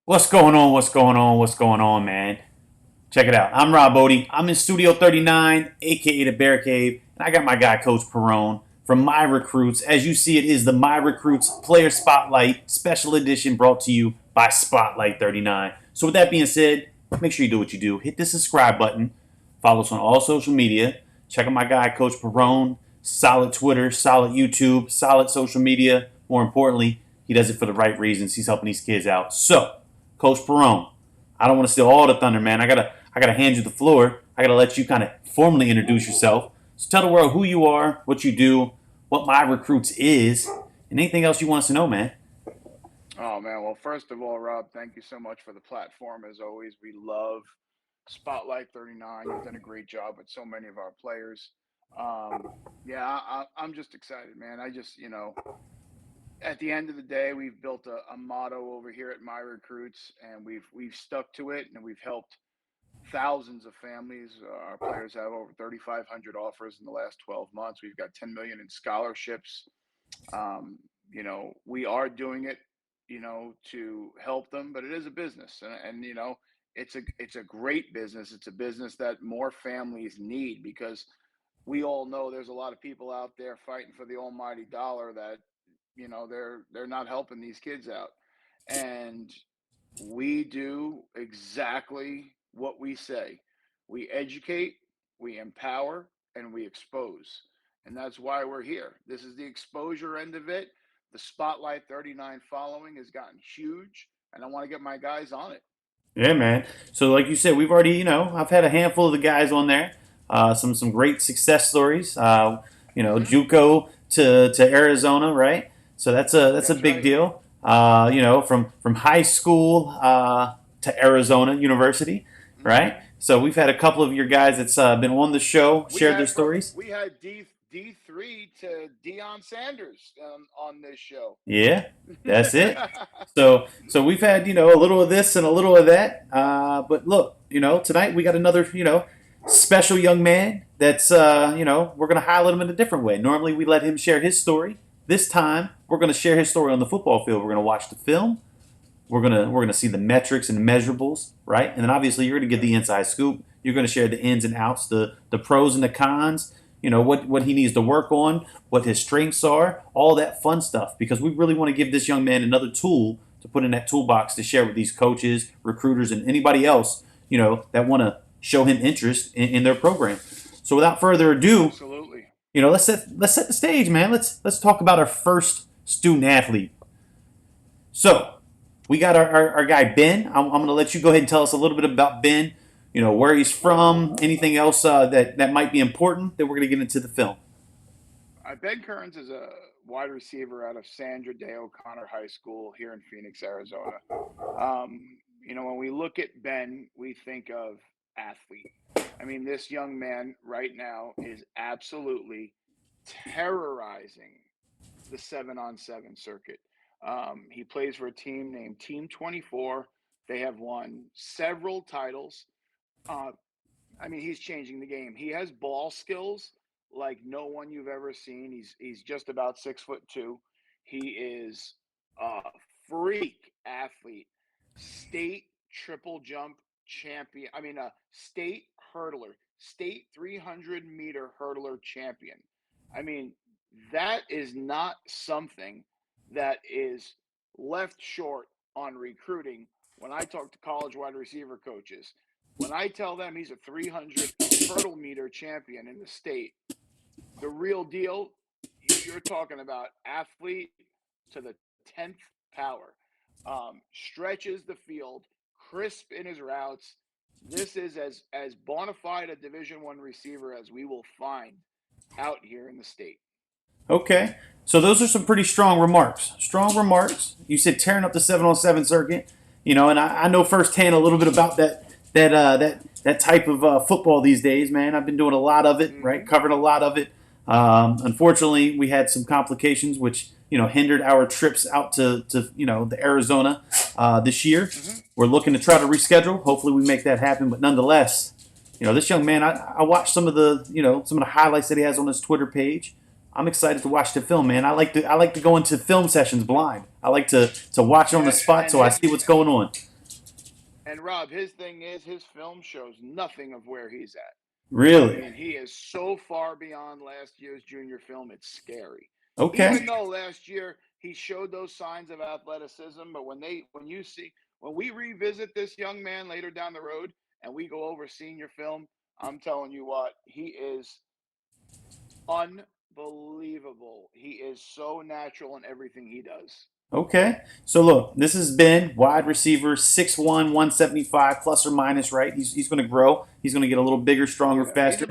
What's going on? What's going on? What's going on, man? Check it out. I'm Rob Bodie. I'm in Studio 39, aka the Bear Cave, and I got my guy, Coach Perone, from My Recruits. As you see, it is the My Recruits Player Spotlight Special Edition brought to you by Spotlight 39. So, with that being said, make sure you do what you do. Hit the subscribe button. Follow us on all social media. Check out my guy, Coach Perone. Solid Twitter, solid YouTube, solid social media. More importantly, he does it for the right reasons. He's helping these kids out. So, Coach Perone, I don't want to steal all the thunder, man. I gotta hand you the floor. I gotta let you kind of formally introduce yourself. So tell the world who you are, what you do, what My Recruits is, and anything else you want us to know, man. Oh man, well, first of all, Rob, thank you so much for the platform. As always, we love Spotlight 39. You've done a great job with so many of our players. Yeah, I'm just excited, man. At the end of the day, we've built a motto over here at My Recruits, and we've stuck to it, and we've helped thousands of families. Our players have over 3,500 offers in the last 12 months. We've got 10 million in scholarships. We are doing it, to help them, but it is a business, and it's a great business. It's a business that more families need because we all know there's a lot of people out there fighting for the almighty dollar that they're not helping these kids out, and we do exactly what we say. We educate, we empower, and we expose. And that's why we're here. This is the exposure end of it. The Spotlight 39 following has gotten huge, and I want to get my guys on it. Yeah, man. So like you said, we've already, I've had a handful of the guys on there. Some great success stories. Hmm. JUCO to Arizona, right? So that's a That's big right. deal. From high school to Arizona University, Hmm. right? So we've had a couple of your guys that's been on the show, We shared their had from stories. we had D3 to Deion Sanders on this show. Yeah, that's it. So we've had a little of this and a little of that. But look, tonight we got another special young man that's we're gonna highlight him in a different way. Normally we let him share his story. This time we're gonna share his story on the football field. We're gonna watch the film. We're gonna see the metrics and measurables, right? And then obviously you're gonna give the inside scoop. You're gonna share the ins and outs, the pros and the cons. What he needs to work on, what his strengths are, all that fun stuff. Because we really want to give this young man another tool to put in that toolbox to share with these coaches, recruiters, and anybody else that want to show him interest in their program. So without further ado, Absolutely. let's set the stage, man. Let's talk about our first student athlete. So we got our guy Ben. I'm going to let you go ahead and tell us a little bit about Ben. Where he's from, anything else that might be important that we're going to get into the film. Ben Currence is a wide receiver out of Sandra Day O'Connor High School here in Phoenix, Arizona. When we look at Ben, we think of athlete. I mean, this young man right now is absolutely terrorizing the 7-on-7 circuit. He plays for a team named Team 24. They have won several titles. Uh, I mean, he's changing the game. He has ball skills like no one you've ever seen. He's just about 6'2". He is a freak athlete, state triple jump champion. I mean, a state hurdler, state 300-meter hurdler champion. I mean, that is not something that is left short on recruiting. When I talk to college wide receiver coaches, when I tell them he's a 300 hurdle meter champion in the state, the real deal, you're talking about athlete to the 10th power. Stretches the field, crisp in his routes. This is as bona fide a Division I receiver as we will find out here in the state. Okay. So those are some pretty strong remarks. Strong remarks. You said tearing up the 7-on-7 circuit. And I know firsthand a little bit about that type of football these days, man. I've been doing a lot of it, right? Mm-hmm. Covering a lot of it. Unfortunately, we had some complications which hindered our trips out to the Arizona this year. Mm-hmm. We're looking to try to reschedule. Hopefully, we make that happen. But nonetheless, this young man, I watched some of the highlights that he has on his Twitter page. I'm excited to watch the film, man. I like to go into film sessions blind. I like to watch it on the And spot and so I his see what's going on. And Rob, his thing is his film shows nothing of where he's at. I Really? mean, he is so far beyond last year's junior film, it's scary. Okay. Even though last year he showed those signs of athleticism, but when we revisit this young man later down the road and we go over senior film, I'm telling you what, he is unbelievable. He is so natural in everything he does. Okay. So look, this has been wide receiver 6'1", 175 plus or minus, right? He's going to grow. He's going to get a little bigger, stronger, Yeah, faster.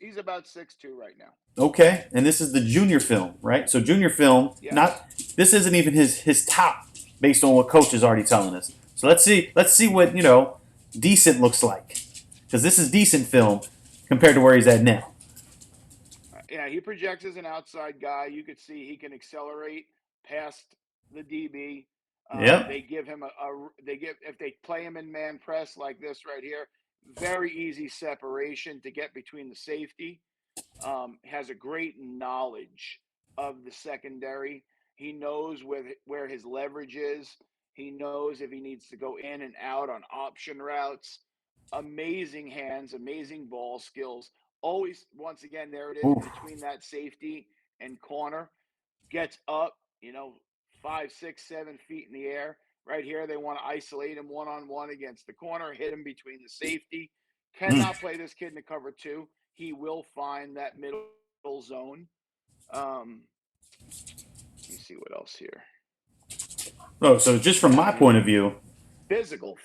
he's about 6'2" right now. Okay. And this is the junior film, right? So junior film, Yes. not this isn't even his top based on what coach is already telling us. So let's see what, decent looks like. Cuz this is decent film compared to where he's at now. Yeah, he projects as an outside guy. You could see he can accelerate past the DB. Yep. They give him they give if they play him in man press like this right here, very easy separation to get between the safety. Has a great knowledge of the secondary. He knows where his leverage is. He knows if he needs to go in and out on option routes. Amazing hands, amazing ball skills. Always, once again, there it is Oof. between that safety and corner. Gets up, 5, 6, 7 feet in the air. Right here, they want to isolate him one on one against the corner, hit him between the safety. Mm. Cannot play this kid in the cover two. He will find that middle zone. Um, let me see what else here. Oh, so just from Yeah, my I mean, point of view,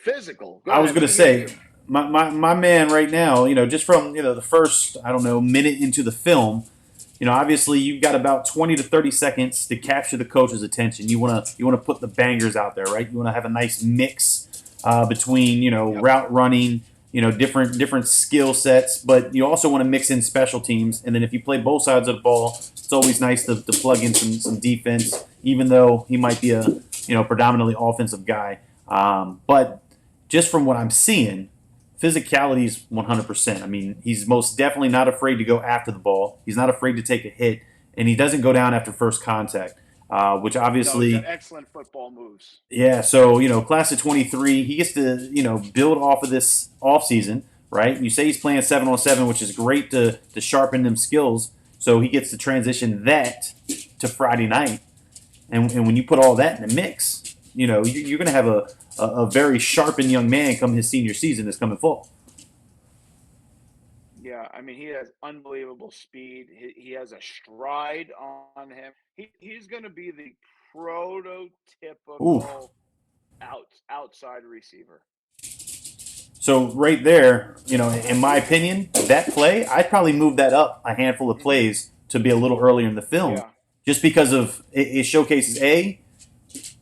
physical. Go I was ahead. Let gonna me hear say you. my man right now, just from the first I don't know minute into the film, obviously you've got about 20 to 30 seconds to capture the coach's attention. You wanna put the bangers out there, right? You wanna have a nice mix between Yep. route running, different skill sets, but you also want to mix in special teams. And then if you play both sides of the ball, it's always nice to plug in some defense, even though he might be a predominantly offensive guy. But just from what I'm seeing, physicality is 100%. I mean, he's most definitely not afraid to go after the ball. He's not afraid to take a hit, and he doesn't go down after first contact, which No, he's got obviously, excellent football moves. yeah. So class of 23, he gets to build off of this offseason, right? You say he's playing 7-on-7, which is great to sharpen them skills. So he gets to transition that to Friday night, and when you put all that in the mix, you're going to have a very sharpened young man come his senior season this coming fall. Yeah, I mean, he has unbelievable speed. He has a stride on him. He's going to be the Ooh. prototypical outside receiver. So right there, in my opinion, that play, I'd probably move that up a handful of Hmm. plays to be a little earlier in the film, Yeah. just because of it showcases a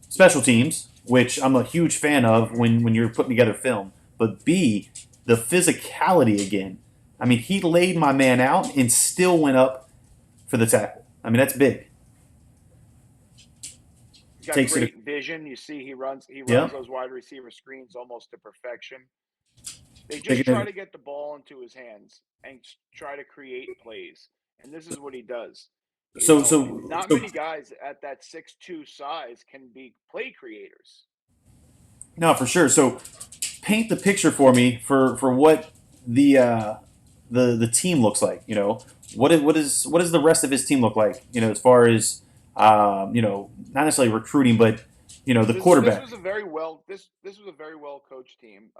special teams, which I'm a huge fan of when you're putting together film, but b the physicality again. I mean, he laid my man out and still went up for the tackle. I mean, that's big. He's got Takes it. great vision. You see, he runs Yeah, those wide receiver screens almost to perfection. They just taking try it. to get the ball into his hands and try to create plays. And this is what he does. So so Not so many guys at that 6'2" size can be play creators. no, for sure. So paint the picture for me for what the uh, the team looks like. What is the rest of his team look like? As far as not necessarily recruiting, but the This quarterback. was a very well this was a very well coached team.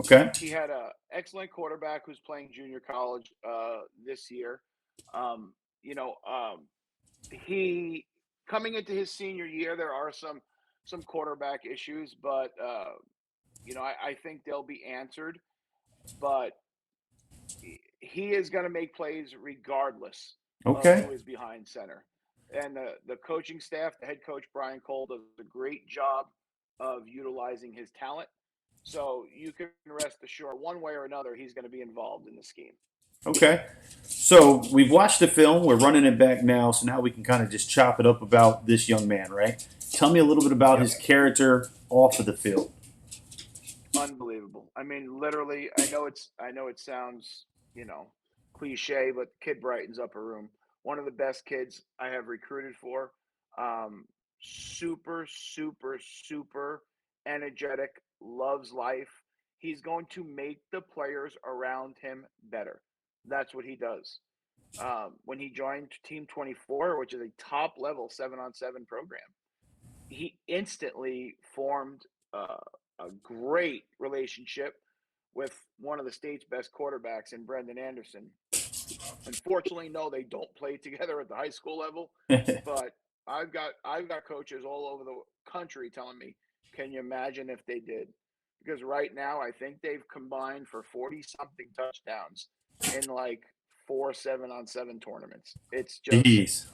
Okay. He had a excellent quarterback who's playing junior college this year. Um, you know, um, he coming into his senior year, there are some quarterback issues, but I think they'll be answered. But he is going to make plays regardless of Okay. who is behind center. And the coaching staff, the head coach Brian Cole does a great job of utilizing his talent. So you can rest assured, one way or another, he's going to be involved in the scheme. Okay. So we've watched the film. We're running it back now. So now we can kind of just chop it up about this young man, right? Tell me a little bit about Yep. his character off of the field. Unbelievable. I mean, literally, I know it sounds, cliche, but the kid brightens up a room. One of the best kids I have recruited for. Super, super, super energetic, loves life. He's going to make the players around him better. That's what he does. When he joined Team 24, which is a top level 7-on-7 program, he instantly formed uh, a great relationship with one of the state's best quarterbacks in Brendan Anderson. Unfortunately, no, they don't play together at the high school level, but I've got coaches all over the country telling me, can you imagine if they did? Because right now I think they've combined for 40 something touchdowns in like 4 7-on-7 tournaments. It's just Jeez,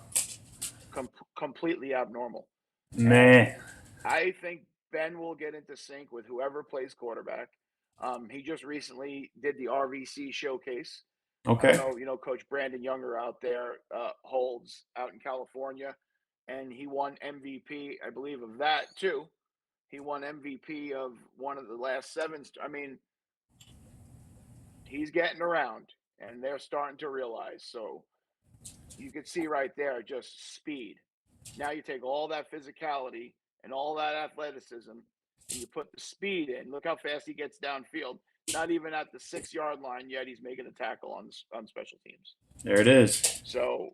completely abnormal. And man. I think Ben will get into sync with whoever plays quarterback. He just recently did the RVC showcase. I don't Okay. know, Coach Brandon Younger out there holds out in California, and he won MVP, I believe, of that too. He won MVP of one of the last seven. I mean, he's getting around, and they're starting to realize. So you could see right there just speed. Now you take all that physicality and all that athleticism and you put the speed in. Look how fast he gets downfield. Not even at the 6 yard line yet, he's making a tackle on special teams. There it is. So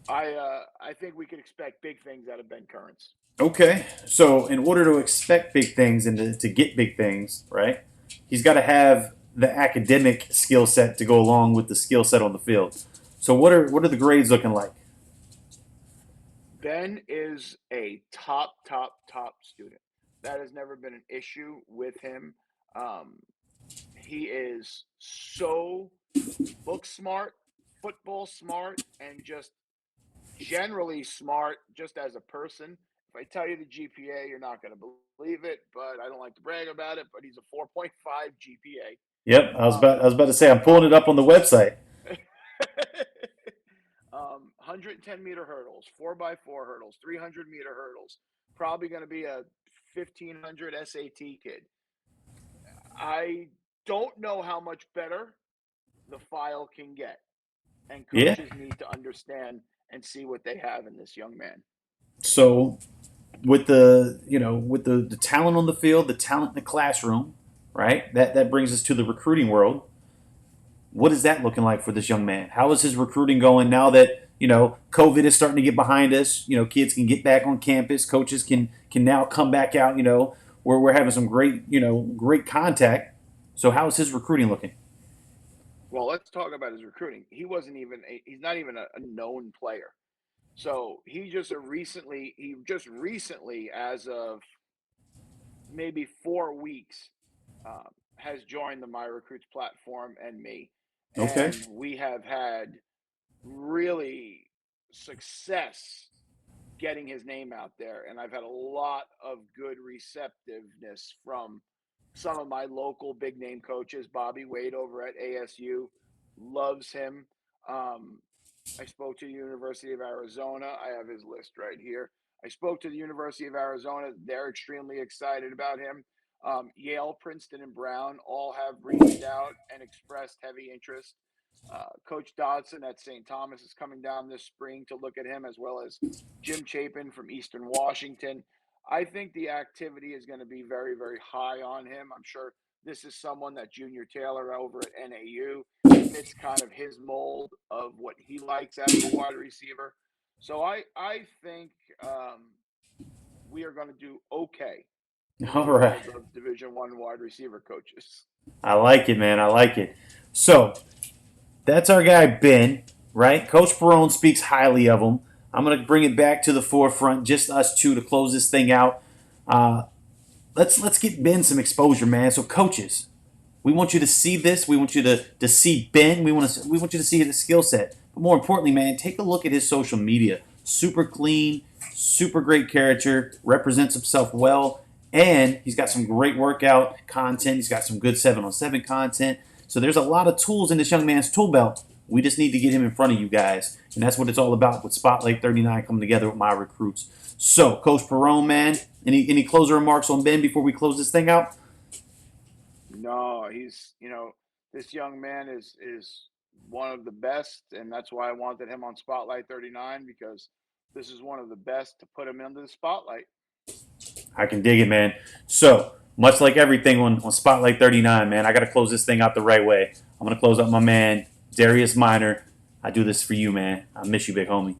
I think we could expect big things out of Ben Currence. Okay. So, in order to expect big things and to get big things, right, he's got to have the academic skill set to go along with the skill set on the field. So, what are the grades looking like? Ben is a top student. That has never been an issue with him. Um, he is so book smart, football smart, and just generally smart just as a person. If I tell you the GPA, you're not going to believe it, but I don't like to brag about it, but he's a 4.5 Yep, I GPA. was about to say I'm pulling it up on the website. 110-meter hurdles, 4x4 hurdles, 300-meter hurdles. Probably going to be a 1500 SAT kid. I don't know how much better the file can get, and Yeah. coaches need to understand and see what they have in this young man. So with the talent on the field, the talent in the classroom, right? That brings us to the recruiting world. What is that looking like for this young man? How is his recruiting going now that COVID is starting to get behind us? Kids can get back on campus. Coaches can now come back out. Where we're having some great contact. So how is his recruiting looking? Well, let's talk about his recruiting. He's not even a known player. So he just recently, as of maybe 4 weeks, has joined the My Recruits platform and me, Okay. and we have had really success getting his name out there. And I've had a lot of good receptiveness from some of my local big name coaches. Bobby Wade over at ASU loves him. Um, I spoke to the University of Arizona. I have his list right here. I spoke to the University of Arizona. They're extremely excited about him. Yale, Princeton, and Brown all have reached out and expressed heavy interest. Coach Dodson at St. Thomas is coming down this spring to look at him, as well as Jim Chapin from Eastern Washington. I think the activity is going to be very, very high on him. I'm sure this is someone that Junior Taylor over at NAU fits kind of his mold of what he likes out of a wide receiver. So I think we are going to do okay in the All right. world of Division I wide receiver coaches. I like it, man. I like it. So that's our guy Ben, right? Coach Perone speaks highly of him. I'm gonna bring it back to the forefront, just us two to close this thing out. Uh, let's get Ben some exposure, man. So coaches, we want you to see this. We want you to see Ben. We want you to see his skill set. But more importantly, man, take a look at his social media. Super clean, super great character, represents himself well, and he's got some great workout content. He's got some good 7-on-7 content. So there's a lot of tools in this young man's tool belt. We just need to get him in front of you guys. And that's what it's all about with Spotlight 39 coming together with my recruits. So, Coach Perone, man, any closing remarks on Ben before we close this thing out? No, he's this young man is one of the best, and that's why I wanted him on Spotlight 39 because this is one of the best to put him into the spotlight. I can dig it, man. So, much like everything on Spotlight 39, man, I got to close this thing out the right way. I'm going to close out my man, Darius Minor. I do this for you, man. I miss you, big homie.